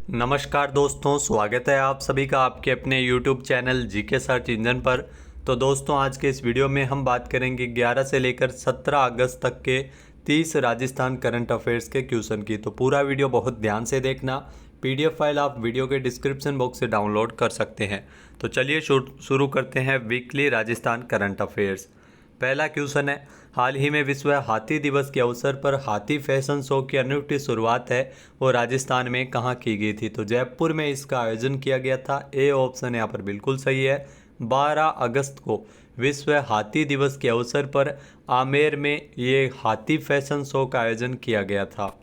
नमस्कार दोस्तों, स्वागत है आप सभी का आपके अपने YouTube channel GK search engine पर। तो दोस्तों, आज के इस वीडियो में हम बात करेंगे 11 से लेकर 17 अगस्त तक के 30 राजस्थान करंट अफेयर्स के क्वेश्चन की। तो पूरा वीडियो बहुत ध्यान से देखना। PDF फाइल आप वीडियो के डिस्क्रिप्शन बॉक्स से डाउनलोड कर सकते हैं। तो चलिए शुरू करते हैं वीकली राजस्थान करंट अफेयर्स। पहला क्वेश्चन है, हाल ही में विश्व हाथी दिवस के अवसर पर हाथी फैशन शो की अनूठी शुरुआत है वो राजस्थान में कहाँ की गई थी? तो जयपुर में इसका आयोजन किया गया था। ए ऑप्शन यहाँ पर बिल्कुल सही है। 12 अगस्त को विश्व हाथी दिवस के अवसर पर आमेर में ये हाथी फैशन शो का आयोजन किया गया था।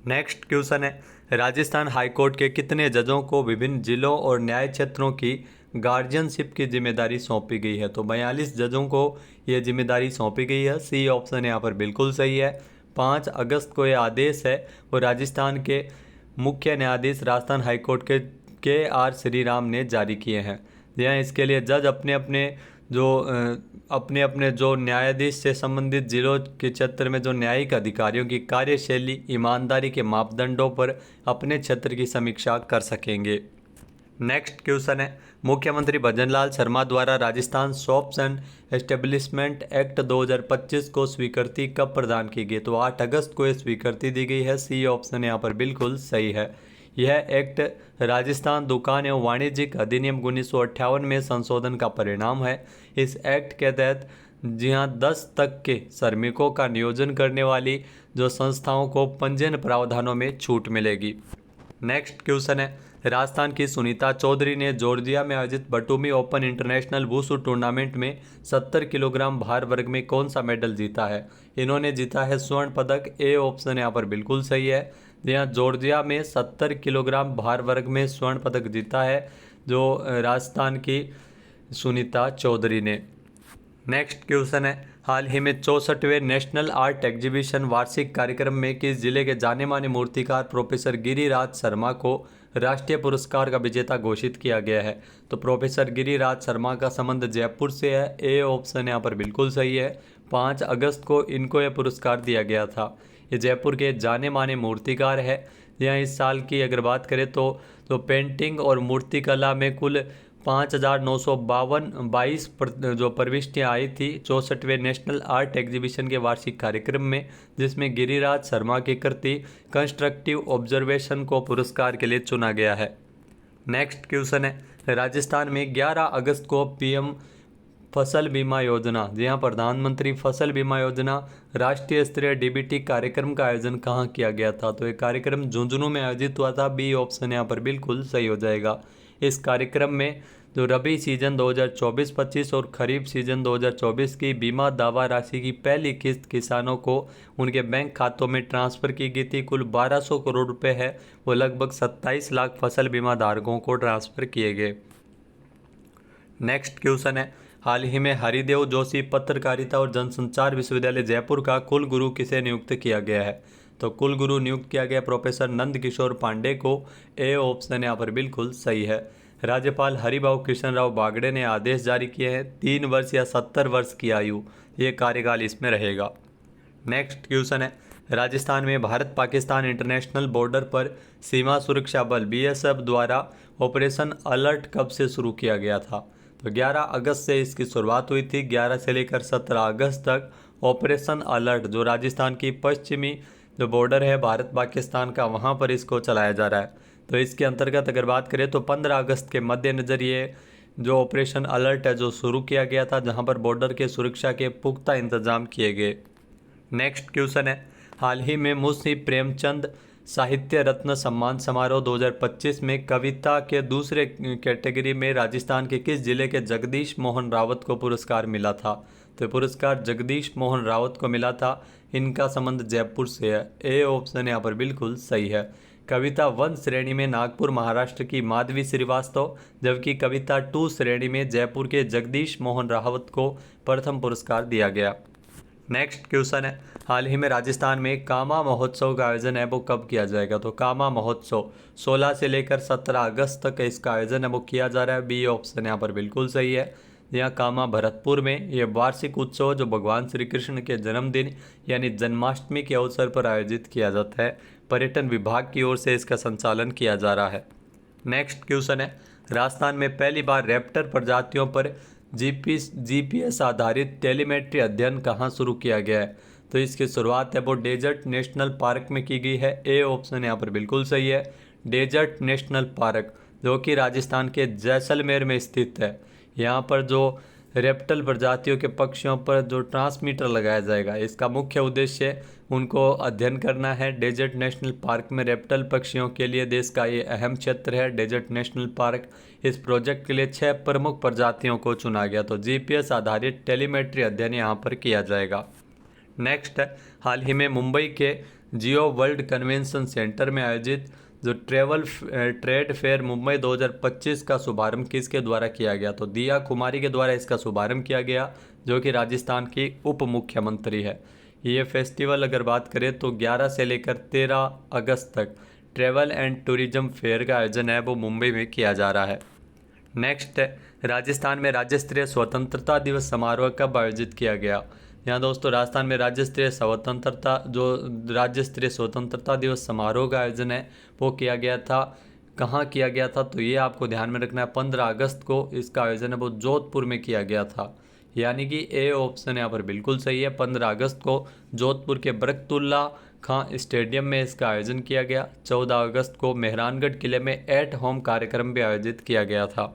नेक्स्ट क्वेश्चन है, राजस्थान हाईकोर्ट के कितने जजों को विभिन्न जिलों और न्याय क्षेत्रों की गार्जियनशिप की जिम्मेदारी सौंपी गई है? तो 42 जजों को ये जिम्मेदारी सौंपी गई है। सी ऑप्शन यहाँ पर बिल्कुल सही है। 5 अगस्त को ये आदेश है वो राजस्थान के मुख्य न्यायाधीश राजस्थान हाईकोर्ट के आर श्रीराम ने जारी किए हैं। यहाँ इसके लिए जज अपने अपने जो न्यायाधीश से संबंधित जिलों के क्षेत्र में जो न्यायिक अधिकारियों की कार्यशैली ईमानदारी के मापदंडों पर अपने क्षेत्र की समीक्षा कर सकेंगे। नेक्स्ट क्वेश्चन है, मुख्यमंत्री भजनलाल शर्मा द्वारा Rajasthan shops and establishment act 2025 को स्वीकृति कब प्रदान की गई? तो 8 अगस्त को यह स्वीकृति दी गई है। सी ऑप्शन यहाँ पर बिल्कुल सही है। यह एक्ट राजस्थान दुकान एवं वाणिज्यिक अधिनियम 1958 में संशोधन का परिणाम है। इस एक्ट के तहत जी हाँ 10 तक के श्रमिकों का नियोजन करने वाली जो संस्थाओं को पंजीयन प्रावधानों में छूट मिलेगी। नेक्स्ट क्वेश्चन है, राजस्थान की सुनीता चौधरी ने जॉर्जिया में आयोजित बटूमी ओपन इंटरनेशनल वुशु टूर्नामेंट में 70 किलोग्राम भार वर्ग में कौन सा मेडल जीता है? इन्होंने जीता है स्वर्ण पदक। ए ऑप्शन यहाँ पर बिल्कुल सही है। यहाँ जॉर्जिया में 70 किलोग्राम भार वर्ग में स्वर्ण पदक जीता है जो राजस्थान की सुनीता चौधरी ने। नेक्स्ट क्वेश्चन है, हाल ही में 64वें नेशनल आर्ट एग्जीबिशन वार्षिक कार्यक्रम में किस जिले के जाने माने मूर्तिकार प्रोफेसर गिरिराज शर्मा को राष्ट्रीय पुरस्कार का विजेता घोषित किया गया है? तो प्रोफेसर गिरिराज शर्मा का संबंध जयपुर से है। ए ऑप्शन यहाँ पर बिल्कुल सही है। 5 अगस्त को इनको यह पुरस्कार दिया गया था। ये जयपुर के जाने माने मूर्तिकार है। यहाँ इस साल की अगर बात करें तो पेंटिंग और मूर्तिकला में कुल 5,952 जो प्रविष्टियाँ आई थी 64वें नेशनल आर्ट एग्जीबिशन के वार्षिक कार्यक्रम में, जिसमें गिरिराज शर्मा की कृति कंस्ट्रक्टिव ऑब्जर्वेशन को पुरस्कार के लिए चुना गया है। नेक्स्ट क्वेश्चन है, राजस्थान में 11 अगस्त को पीएम फसल बीमा योजना, जी हाँ प्रधानमंत्री फसल बीमा योजना राष्ट्रीय स्तरीय डीबीटी कार्यक्रम का आयोजन कहाँ किया गया था? तो ये कार्यक्रम झुंझुनू में आयोजित हुआ था। बी ऑप्शन यहाँ पर बिल्कुल सही हो जाएगा। इस कार्यक्रम में जो रबी सीजन 2024-25 और खरीफ सीजन 2024 की बीमा दावा राशि की पहली किस्त किसानों को उनके बैंक खातों में ट्रांसफ़र की गई थी। कुल 1200 करोड़ रुपए है वो लगभग 27 लाख फसल बीमा धारकों को ट्रांसफ़र किए गए। नेक्स्ट क्वेश्चन है, हाल ही में हरिदेव जोशी पत्रकारिता और जनसंचार विश्वविद्यालय जयपुर का कुलगुरु किसे नियुक्त किया गया है? तो कुलगुरु नियुक्त किया गया प्रोफेसर नंद किशोर पांडे को। ए ऑप्शन यहाँ पर बिल्कुल सही है। राज्यपाल हरिभाऊ कृष्ण राव बागड़े ने आदेश जारी किए हैं 3 वर्ष या 70 वर्ष की आयु ये कार्यकाल इसमें रहेगा। नेक्स्ट क्वेश्चन है, राजस्थान में भारत पाकिस्तान इंटरनेशनल बॉर्डर पर सीमा सुरक्षा बल बीएसएफ द्वारा ऑपरेशन अलर्ट कब से शुरू किया गया था? तो 11 अगस्त से इसकी शुरुआत हुई थी। 11 से लेकर 17 अगस्त तक ऑपरेशन अलर्ट जो राजस्थान की पश्चिमी जो बॉर्डर है भारत पाकिस्तान का वहाँ पर इसको चलाया जा रहा है। तो इसके अंतर्गत अगर बात करें तो 15 अगस्त के मद्देनज़र ये जो ऑपरेशन अलर्ट है जो शुरू किया गया था, जहाँ पर बॉर्डर के सुरक्षा के पुख्ता इंतजाम किए गए। नेक्स्ट क्वेश्चन है, हाल ही में मुंशी प्रेमचंद साहित्य रत्न सम्मान समारोह 2025 में कविता के दूसरे कैटेगरी में राजस्थान के किस जिले के जगदीश मोहन रावत को पुरस्कार मिला था? तो पुरस्कार जगदीश मोहन रावत को मिला था। इनका संबंध जयपुर से है। ए ऑप्शन यहाँ पर बिल्कुल सही है। कविता 1 श्रेणी में नागपुर महाराष्ट्र की माधवी श्रीवास्तव, जबकि कविता 2 श्रेणी में जयपुर के जगदीश मोहन रावत को प्रथम पुरस्कार दिया गया। नेक्स्ट क्वेश्चन है, हाल ही में राजस्थान में कामा महोत्सव का आयोजन है वो कब किया जाएगा? तो कामा महोत्सव 16 से लेकर 17 अगस्त तक इसका आयोजन है वो किया जा रहा है। बी ऑप्शन यहाँ पर बिल्कुल सही है। यहाँ कामा भरतपुर में ये वार्षिक उत्सव जो भगवान श्री कृष्ण के जन्मदिन यानी जन्माष्टमी के अवसर पर आयोजित किया जाता है। पर्यटन विभाग की ओर से इसका संचालन किया जा रहा है। नेक्स्ट क्वेश्चन है, राजस्थान में पहली बार रैप्टर प्रजातियों पर जीपीएस आधारित टेलीमेट्री अध्ययन कहाँ शुरू किया गया है? तो इसकी शुरुआत है वो डेजर्ट नेशनल पार्क में की गई है। ए ऑप्शन यहाँ पर बिल्कुल सही है, डेजर्ट नेशनल पार्क जो कि राजस्थान के जैसलमेर में स्थित है। यहाँ पर जो रेप्टल प्रजातियों के पक्षियों पर जो ट्रांसमीटर लगाया जाएगा, इसका मुख्य उद्देश्य उनको अध्ययन करना है। डेजर्ट नेशनल पार्क में रेप्टल पक्षियों के लिए देश का ये अहम क्षेत्र है डेजर्ट नेशनल पार्क। इस प्रोजेक्ट के लिए 6 प्रमुख प्रजातियों को चुना गया। तो जीपीएस आधारित टेलीमेट्री अध्ययन यहाँ पर किया जाएगा। नेक्स्ट है, हाल ही में मुंबई के जियो वर्ल्ड कन्वेंशन सेंटर में आयोजित जो ट्रेड फेयर मुंबई 2025 का शुभारंभ किसके द्वारा किया गया? तो दिया कुमारी के द्वारा इसका शुभारंभ किया गया, जो कि राजस्थान की उप मुख्यमंत्री है। ये फेस्टिवल अगर बात करें तो 11 से लेकर 13 अगस्त तक ट्रेवल एंड टूरिज्म फेयर का आयोजन है वो मुंबई में किया जा रहा है। नेक्स्ट है, राजस्थान में राज्य स्तरीय स्वतंत्रता दिवस समारोह कब आयोजित किया गया? यहाँ दोस्तों राजस्थान में राज्य स्तरीय स्वतंत्रता दिवस समारोह का आयोजन है वो किया गया था। कहाँ किया गया था? तो ये आपको ध्यान में रखना है, 15 अगस्त को इसका आयोजन है वो जोधपुर में किया गया था। यानी कि ए ऑप्शन यहाँ पर बिल्कुल सही है, 15 अगस्त को जोधपुर के बरकतुल्ला खां स्टेडियम में इसका आयोजन किया गया। 14 अगस्त को मेहरानगढ़ किले में एट होम कार्यक्रम भी आयोजित किया गया था।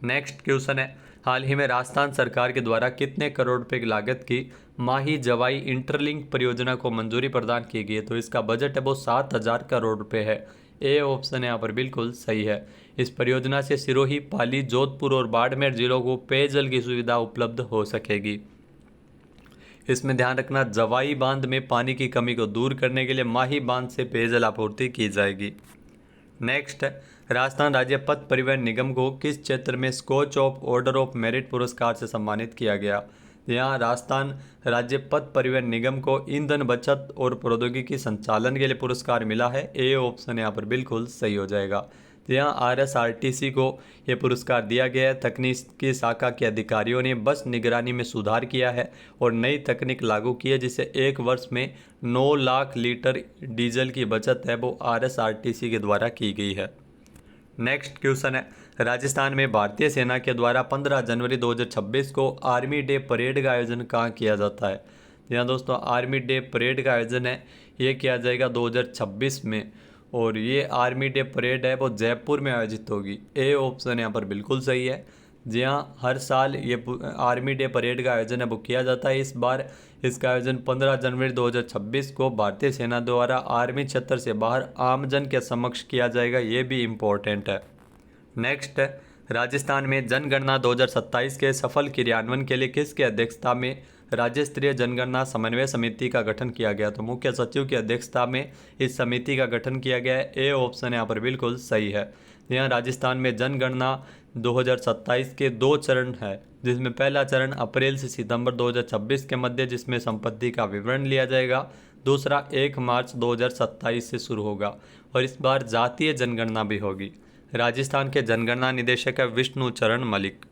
नेक्स्ट क्वेश्चन है, हाल ही में राजस्थान सरकार के द्वारा कितने करोड़ रुपए की लागत की माही जवाई इंटरलिंक परियोजना को मंजूरी प्रदान की गई है? तो इसका बजट है वो 7,000 करोड़ रुपए है। ए ऑप्शन यहाँ पर बिल्कुल सही है। इस परियोजना से सिरोही, पाली, जोधपुर और बाड़मेर जिलों को पेयजल की सुविधा उपलब्ध हो सकेगी। इसमें ध्यान रखना, जवाई बांध में पानी की कमी को दूर करने के लिए माही बांध से पेयजल आपूर्ति की जाएगी। नेक्स्ट, राजस्थान राज्य पथ परिवहन निगम को किस क्षेत्र में Skoch of order of merit पुरस्कार से सम्मानित किया गया? यहाँ राजस्थान राज्य पथ परिवहन निगम को ईंधन बचत और प्रौद्योगिकी संचालन के लिए पुरस्कार मिला है। ए ऑप्शन यहाँ पर बिल्कुल सही हो जाएगा। यहाँ आरएसआरटीसी को ये पुरस्कार दिया गया है। तकनीकी शाखा के अधिकारियों ने बस निगरानी में सुधार किया है और नई तकनीक लागू की है, जिससे 1 वर्ष में 9 लाख लीटर डीजल की बचत है वो आरएसआरटीसी के द्वारा की गई है। नेक्स्ट क्वेश्चन है, राजस्थान में भारतीय सेना के द्वारा 15 जनवरी 2026 को आर्मी डे परेड का आयोजन कहाँ किया जाता है? यहाँ दोस्तों आर्मी डे परेड का आयोजन है ये किया जाएगा 2026 में, और ये आर्मी डे परेड है वो जयपुर में आयोजित होगी। ए ऑप्शन यहाँ पर बिल्कुल सही है। जी हाँ, हर साल ये आर्मी डे परेड का आयोजन है वो किया जाता है। इस बार इसका आयोजन 15 जनवरी 2026 को भारतीय सेना द्वारा आर्मी क्षेत्र से बाहर आमजन के समक्ष किया जाएगा, ये भी इम्पोर्टेंट है। नेक्स्ट है, राजस्थान में जनगणना 2027 के सफल क्रियान्वयन के लिए किसकी अध्यक्षता में राज्य स्तरीय जनगणना समन्वय समिति का गठन किया गया? तो मुख्य सचिव की अध्यक्षता में इस समिति का गठन किया गया है। ए ऑप्शन यहाँ पर बिल्कुल सही है। यहाँ राजस्थान में जनगणना 2027 के 2 चरण है, जिसमें पहला चरण अप्रैल से सितंबर 2026 के मध्य जिसमें संपत्ति का विवरण लिया जाएगा। दूसरा 1 मार्च 2027 से शुरू होगा और इस बार जातीय जनगणना भी होगी। राजस्थान के जनगणना निदेशक है विष्णु चरण मलिक।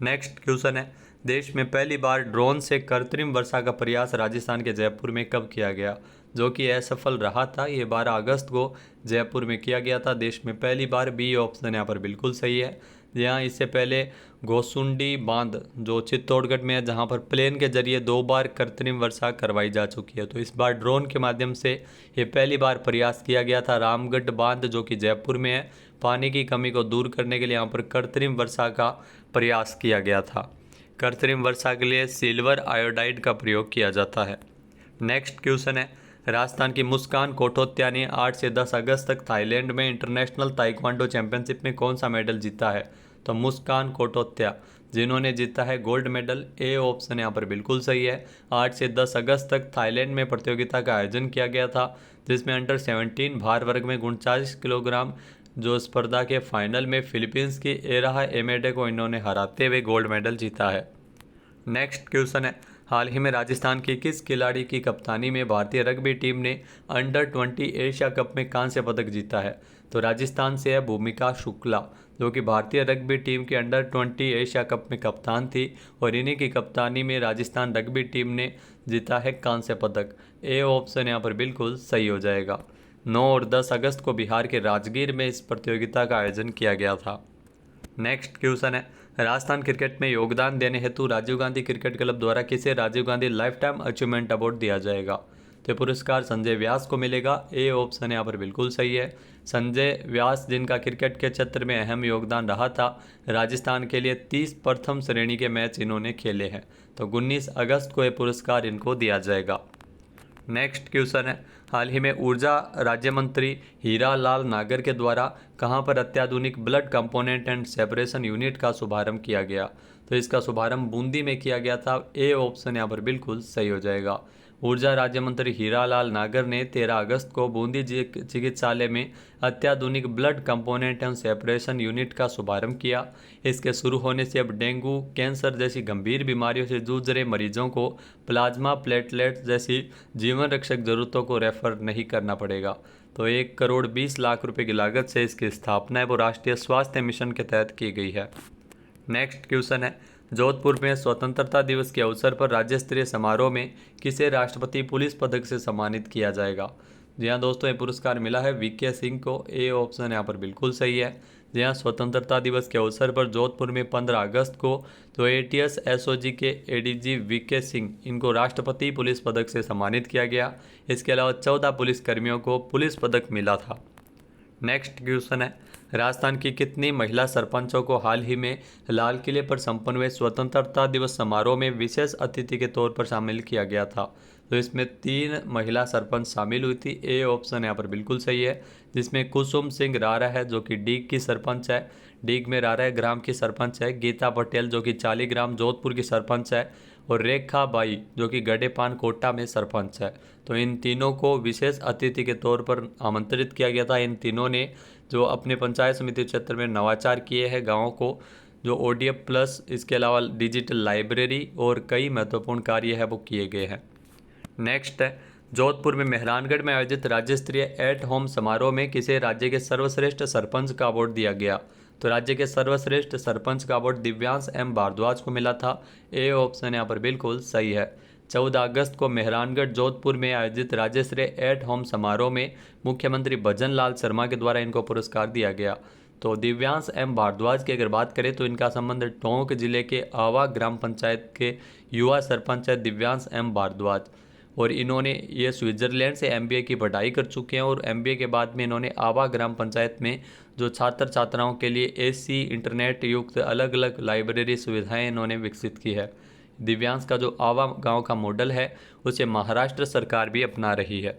नेक्स्ट क्वेश्चन है, देश में पहली बार ड्रोन से कृत्रिम वर्षा का प्रयास राजस्थान के जयपुर में कब किया गया? जो कि असफल रहा था। ये 12 अगस्त को जयपुर में किया गया था देश में पहली बार। बी ऑप्शन यहाँ पर बिल्कुल सही है। यहाँ इससे पहले गोसुंडी बांध जो चित्तौड़गढ़ में है, जहाँ पर प्लेन के जरिए 2 बार कृत्रिम वर्षा करवाई जा चुकी है, तो इस बार ड्रोन के माध्यम से ये पहली बार प्रयास किया गया था। रामगढ़ बांध जो कि जयपुर में है, पानी की कमी को दूर करने के लिए यहाँ पर कृत्रिम वर्षा का प्रयास किया गया था। कृत्रिम वर्षा के लिए सिल्वर आयोडाइड का प्रयोग किया जाता है। नेक्स्ट क्वेश्चन है, राजस्थान की मुस्कान कोठोत्या ने 8 से 10 अगस्त तक थाईलैंड में इंटरनेशनल ताइक्वांडो चैंपियनशिप में कौन सा मेडल जीता है? तो मुस्कान कोठोत्या जिन्होंने जीता है गोल्ड मेडल। ए ऑप्शन यहाँ पर बिल्कुल सही है। 8 से 10 अगस्त तक थाईलैंड में प्रतियोगिता का आयोजन किया गया था, जिसमें अंडर 17 भार वर्ग में 39 किलोग्राम जो स्पर्धा के फाइनल में फिलीपींस की एराहा एमेडे को इन्होंने हराते हुए गोल्ड मेडल जीता है। नेक्स्ट क्वेश्चन है, हाल ही में राजस्थान की किस खिलाड़ी की कप्तानी में भारतीय रग्बी टीम ने अंडर 20 एशिया कप में कांस्य पदक जीता है? तो राजस्थान से है भूमिका शुक्ला, जो कि भारतीय रग्बी टीम के अंडर 20 एशिया कप में कप्तान थी, और इन्हीं की कप्तानी में राजस्थान रग्बी टीम ने जीता है कांस्य पदक। ए ऑप्शन यहाँ पर बिल्कुल सही हो जाएगा। 9 और 10 अगस्त को बिहार के राजगीर में इस प्रतियोगिता का आयोजन किया गया था। नेक्स्ट क्वेश्चन है, राजस्थान क्रिकेट में योगदान देने हेतु राजीव गांधी क्रिकेट क्लब द्वारा किसे Rajiv Gandhi lifetime achievement award दिया जाएगा? तो पुरस्कार संजय व्यास को मिलेगा। ए ऑप्शन यहाँ पर बिल्कुल सही है। संजय व्यास, जिनका क्रिकेट के क्षेत्र में अहम योगदान रहा था, राजस्थान के लिए 30 प्रथम श्रेणी के मैच इन्होंने खेले हैं। तो 19 अगस्त को यह पुरस्कार इनको दिया जाएगा। नेक्स्ट क्वेश्चन है, हाल ही में ऊर्जा राज्य मंत्री हीरा लाल नागर के द्वारा कहां पर अत्याधुनिक blood component and separation unit का शुभारंभ किया गया? तो इसका शुभारंभ बूंदी में किया गया था। ए ऑप्शन यहाँ पर बिल्कुल सही हो जाएगा। ऊर्जा राज्य मंत्री हीरा लाल नागर ने 13 अगस्त को बूंदी चिकित्सालय में अत्याधुनिक blood component and separation unit का शुभारंभ किया। इसके शुरू होने से अब डेंगू, कैंसर जैसी गंभीर बीमारियों से जूझ रहे मरीजों को प्लाज्मा, प्लेटलेट्स जैसी जीवन रक्षक जरूरतों को रेफर नहीं करना पड़ेगा। तो 1,20,00,000 रुपए की लागत से इसकी स्थापना है वो राष्ट्रीय स्वास्थ्य मिशन के तहत की गई है। नेक्स्ट क्वेश्चन है, जोधपुर में स्वतंत्रता दिवस के अवसर पर राज्य स्तरीय समारोह में किसे राष्ट्रपति पुलिस पदक से सम्मानित किया जाएगा? जी हाँ दोस्तों, ये पुरस्कार मिला है वीके सिंह को। ए ऑप्शन यहाँ पर बिल्कुल सही है। जी हाँ, स्वतंत्रता दिवस के अवसर पर जोधपुर में 15 अगस्त को तो एटीएस एसओजी के एडीजी वीके सिंह, इनको राष्ट्रपति पुलिस पदक से सम्मानित किया गया। इसके अलावा 14 पुलिसकर्मियों को पुलिस पदक मिला था। नेक्स्ट क्वेश्चन है, राजस्थान की कितनी महिला सरपंचों को हाल ही में लाल किले पर संपन्न हुए स्वतंत्रता दिवस समारोह में विशेष अतिथि के तौर पर शामिल किया गया था? तो इसमें 3 महिला सरपंच शामिल हुई थी। ए ऑप्शन यहाँ पर बिल्कुल सही है, जिसमें कुसुम सिंह रारा है जो कि डीग की सरपंच है, डीग में रारा ग्राम की सरपंच है, गीता पटेल जो कि 40 ग्राम जोधपुर की सरपंच है, और रेखा बाई जो कि गडेपान कोटा में सरपंच है। तो इन तीनों को विशेष अतिथि के तौर पर आमंत्रित किया गया था। इन तीनों ने जो अपने पंचायत समिति क्षेत्र में नवाचार किए हैं गाँवों को, जो ओडीएफ प्लस, इसके अलावा डिजिटल लाइब्रेरी और कई महत्वपूर्ण कार्य है वो किए गए हैं। नेक्स्ट है, जोधपुर में मेहरानगढ़ में आयोजित राज्य स्तरीय एट होम समारोह में किसे राज्य के सर्वश्रेष्ठ सरपंच का अवार्ड दिया गया? तो राज्य के सर्वश्रेष्ठ सरपंच का अवार्ड दिव्यांश एम भारद्वाज को मिला था। ए ऑप्शन यहाँ पर बिल्कुल सही है। 14 अगस्त को मेहरानगढ़ जोधपुर में आयोजित राज्य स्तरीय एट होम समारोह में मुख्यमंत्री भजन लाल शर्मा के द्वारा इनको पुरस्कार दिया गया। तो दिव्यांश एम भारद्वाज की अगर बात करें तो इनका संबंध टोंक जिले के आवा ग्राम पंचायत के युवा सरपंच है दिव्यांश एम भारद्वाज, और इन्होंने ये स्विट्ज़रलैंड से एमबीए की पढ़ाई कर चुके हैं, और एमबीए के बाद में इन्होंने आवा ग्राम पंचायत में जो छात्र छात्राओं के लिए एसी इंटरनेट युक्त अलग अलग लाइब्रेरी सुविधाएं इन्होंने विकसित की है। दिव्यांश का जो आवा गांव का मॉडल है उसे महाराष्ट्र सरकार भी अपना रही है।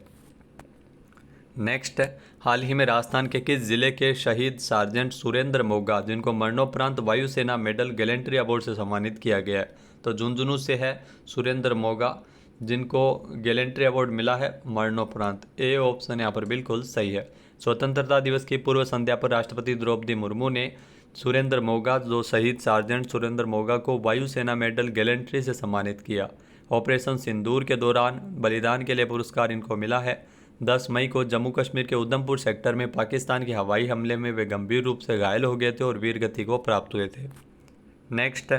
नेक्स्ट है, हाल ही में राजस्थान के किस जिले के शहीद सार्जेंट सुरेंद्र मोगा, जिनको मरणोपरांत वायुसेना मेडल गैलेंट्री अवार्ड से सम्मानित किया गया है? तो झुंझुनू से है सुरेंद्र मोगा, जिनको गैलेंट्री अवार्ड मिला है मरणोपरांत। ए ऑप्शन यहाँ पर बिल्कुल सही है। स्वतंत्रता दिवस की पूर्व संध्या पर राष्ट्रपति द्रौपदी मुर्मू ने सुरेंद्र मोगा, जो शहीद सार्जेंट सुरेंद्र मोगा को वायुसेना मेडल गैलेंट्री से सम्मानित किया। ऑपरेशन सिंदूर के दौरान बलिदान के लिए पुरस्कार इनको मिला है। 10 मई को जम्मू कश्मीर के उधमपुर सेक्टर में पाकिस्तान के हवाई हमले में वे गंभीर रूप से घायल हो गए थे और वीर गति को प्राप्त हुए थे। नेक्स्ट,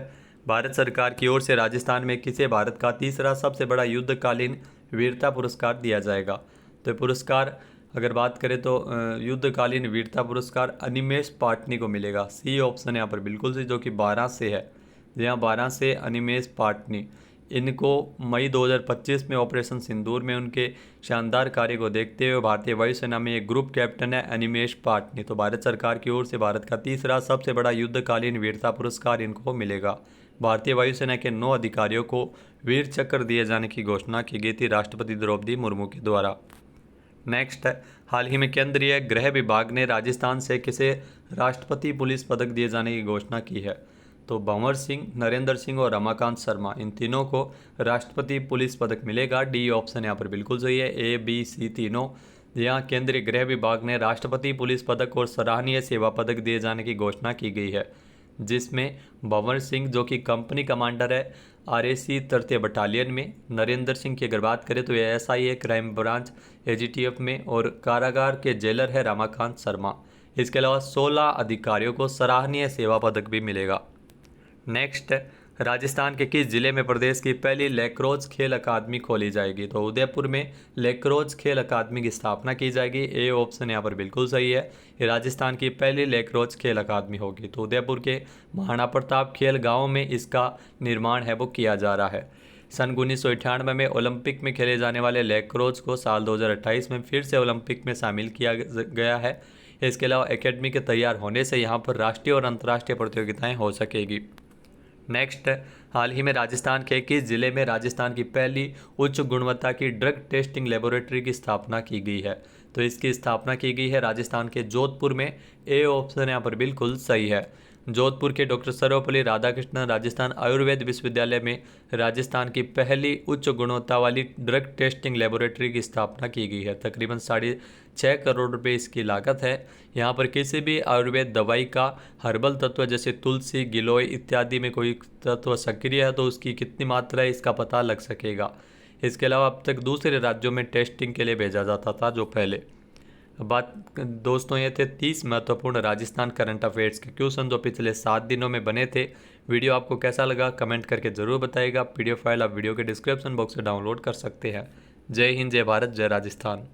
भारत सरकार की ओर से राजस्थान में किसे भारत का तीसरा सबसे बड़ा युद्धकालीन वीरता पुरस्कार दिया जाएगा? तो पुरस्कार अगर बात करें तो युद्धकालीन वीरता पुरस्कार अनिमेष पाटनी को मिलेगा। सी ऑप्शन यहाँ पर बिल्कुल सही, जो कि 12 से है। जहाँ 12 से अनिमेष पाटनी, इनको मई 2025 में ऑपरेशन सिंदूर में उनके शानदार कार्य को देखते हुए भारतीय वायुसेना में एक ग्रुप कैप्टन है अनिमेष पाटनी। तो भारत सरकार की ओर से भारत का तीसरा सबसे बड़ा युद्धकालीन वीरता पुरस्कार इनको मिलेगा। भारतीय वायुसेना के 9 अधिकारियों को वीर चक्र दिए जाने की घोषणा की गई थी राष्ट्रपति द्रौपदी मुर्मू के द्वारा। नेक्स्ट है, हाल ही में केंद्रीय गृह विभाग ने राजस्थान से किसे राष्ट्रपति पुलिस पदक दिए जाने की घोषणा की है? तो भंवर सिंह, नरेंद्र सिंह और रमाकांत शर्मा, इन तीनों को राष्ट्रपति पुलिस पदक मिलेगा। डी ऑप्शन यहाँ पर बिल्कुल सही है। ए बी सी तीनों। यहाँ केंद्रीय गृह विभाग ने राष्ट्रपति पुलिस पदक और सराहनीय सेवा पदक दिए जाने की घोषणा की गई है, जिसमें भंवर सिंह जो कि कंपनी कमांडर है आरएसी तृतीय बटालियन में, नरेंद्र सिंह की अगर बात करें तो ये एसआई क्राइम ब्रांच एजीटीएफ में, और कारागार के जेलर है रमाकांत शर्मा। इसके अलावा 16 अधिकारियों को सराहनीय सेवा पदक भी मिलेगा। नेक्स्ट, राजस्थान के किस जिले में प्रदेश की पहली लैक्रोज खेल अकादमी खोली जाएगी? तो उदयपुर में लैक्रोज खेल अकादमी की स्थापना की जाएगी। ए ऑप्शन यहाँ पर बिल्कुल सही है। ये राजस्थान की पहली लैक्रोज खेल अकादमी होगी। तो उदयपुर के महाराणा प्रताप खेल गांव में इसका निर्माण है वो किया जा रहा है। सन 1998 में ओलंपिक में खेले जाने वाले लैक्रोज को साल 2028 में फिर से ओलंपिक में शामिल किया गया है। इसके अलावा एकेडमी के तैयार होने से यहाँ पर राष्ट्रीय और अंतर्राष्ट्रीय प्रतियोगिताएं हो सकेगी। नेक्स्ट, हाल ही में राजस्थान के किस जिले में राजस्थान की पहली उच्च गुणवत्ता की ड्रग टेस्टिंग लेबोरेटरी की स्थापना की गई है? तो इसकी स्थापना की गई है राजस्थान के जोधपुर में। ए ऑप्शन यहाँ पर बिल्कुल सही है। जोधपुर के डॉक्टर सर्वपल्ली राधाकृष्णन राजस्थान आयुर्वेद विश्वविद्यालय में राजस्थान की पहली उच्च गुणवत्ता वाली ड्रग टेस्टिंग लेबोरेटरी की स्थापना की गई है। तकरीबन 6.5 करोड़ रुपए इसकी लागत है। यहाँ पर किसी भी आयुर्वेद दवाई का हर्बल तत्व जैसे तुलसी, गिलोय इत्यादि में कोई तत्व सक्रिय है तो उसकी कितनी मात्रा है इसका पता लग सकेगा। इसके अलावा अब तक दूसरे राज्यों में टेस्टिंग के लिए भेजा जाता था जो पहले। बात दोस्तों, ये थे 30 महत्वपूर्ण राजस्थान करंट अफेयर्स के क्वेश्चन जो पिछले 7 दिनों में बने थे। वीडियो आपको कैसा लगा कमेंट करके ज़रूर बताइएगा। पीडीएफ फाइल आप वीडियो के डिस्क्रिप्शन बॉक्स से डाउनलोड कर सकते हैं। जय हिंद, जय भारत, जय राजस्थान।